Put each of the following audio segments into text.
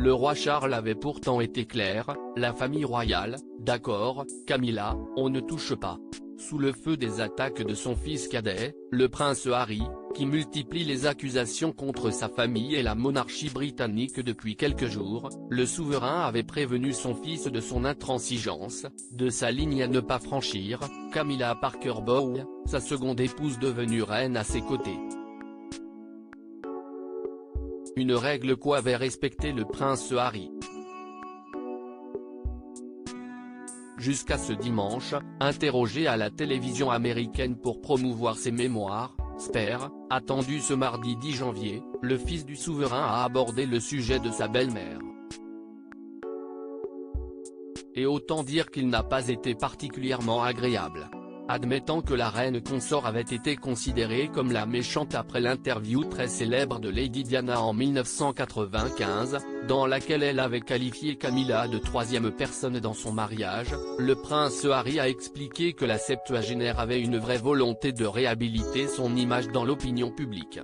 Le roi Charles avait pourtant été clair, la famille royale, d'accord, Camilla, on ne touche pas. Sous le feu des attaques de son fils cadet, le prince Harry, qui multiplie les accusations contre sa famille et la monarchie britannique depuis quelques jours, le souverain avait prévenu son fils de son intransigeance, de sa ligne à ne pas franchir, Camilla Parker Bowles, sa seconde épouse devenue reine à ses côtés. Une règle qu'avait respectée le prince Harry. Jusqu'à ce dimanche, interrogé à la télévision américaine pour promouvoir ses mémoires, Spare, attendu ce mardi 10 janvier, le fils du souverain a abordé le sujet de sa belle-mère. Et autant dire qu'il n'a pas été particulièrement agréable. Admettant que la reine consort avait été considérée comme la méchante après l'interview très célèbre de Lady Diana en 1995, dans laquelle elle avait qualifié Camilla de troisième personne dans son mariage, le prince Harry a expliqué que la septuagénaire avait une vraie volonté de réhabiliter son image dans l'opinion publique.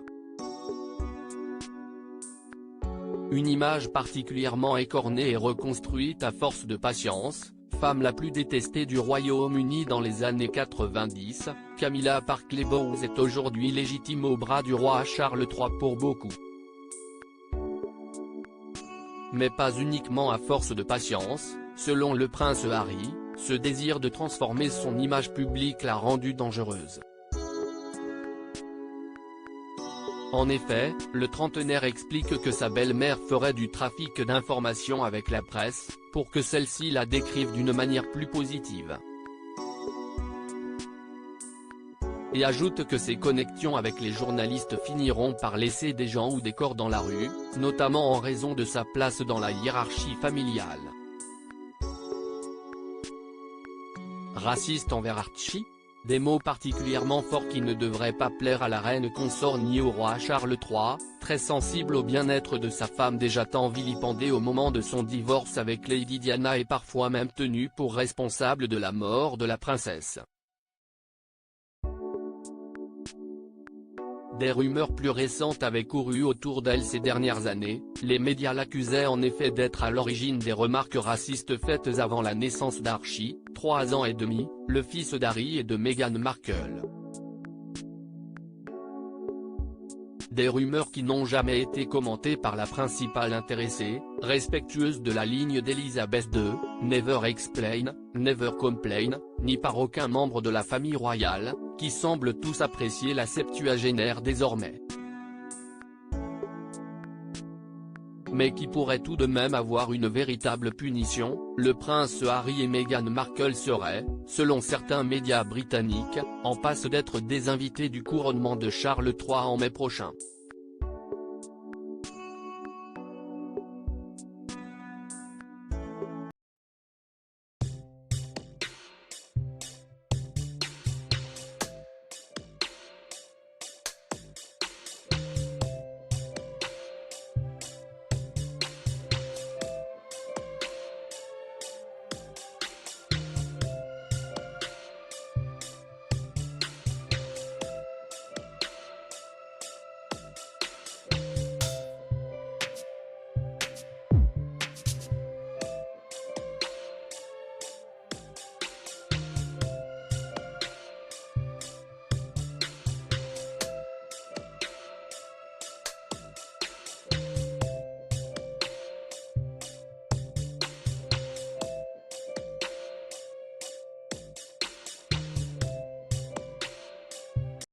Une image particulièrement écornée et reconstruite à force de patience. Femme la plus détestée du Royaume-Uni dans les années 90, Camilla Parker Bowles est aujourd'hui légitime au bras du roi Charles III pour beaucoup. Mais pas uniquement à force de patience, selon le prince Harry, ce désir de transformer son image publique l'a rendue dangereuse. En effet, le trentenaire explique que sa belle-mère ferait du trafic d'informations avec la presse, pour que celle-ci la décrive d'une manière plus positive. Et ajoute que ses connexions avec les journalistes finiront par laisser des gens ou des corps dans la rue, notamment en raison de sa place dans la hiérarchie familiale. Raciste envers Archie ? Des mots particulièrement forts qui ne devraient pas plaire à la reine consort ni au roi Charles III, très sensible au bien-être de sa femme déjà tant vilipendée au moment de son divorce avec Lady Diana et parfois même tenue pour responsable de la mort de la princesse. Des rumeurs plus récentes avaient couru autour d'elle ces dernières années, les médias l'accusaient en effet d'être à l'origine des remarques racistes faites avant la naissance d'Archie, 3 ans et demi, le fils d'Harry et de Meghan Markle. Des rumeurs qui n'ont jamais été commentées par la principale intéressée, respectueuse de la ligne d'Elizabeth II, Never Explain, Never Complain, ni par aucun membre de la famille royale, qui semblent tous apprécier la septuagénaire désormais. Mais qui pourrait tout de même avoir une véritable punition, le prince Harry et Meghan Markle seraient, selon certains médias britanniques, en passe d'être désinvités du couronnement de Charles III en mai prochain.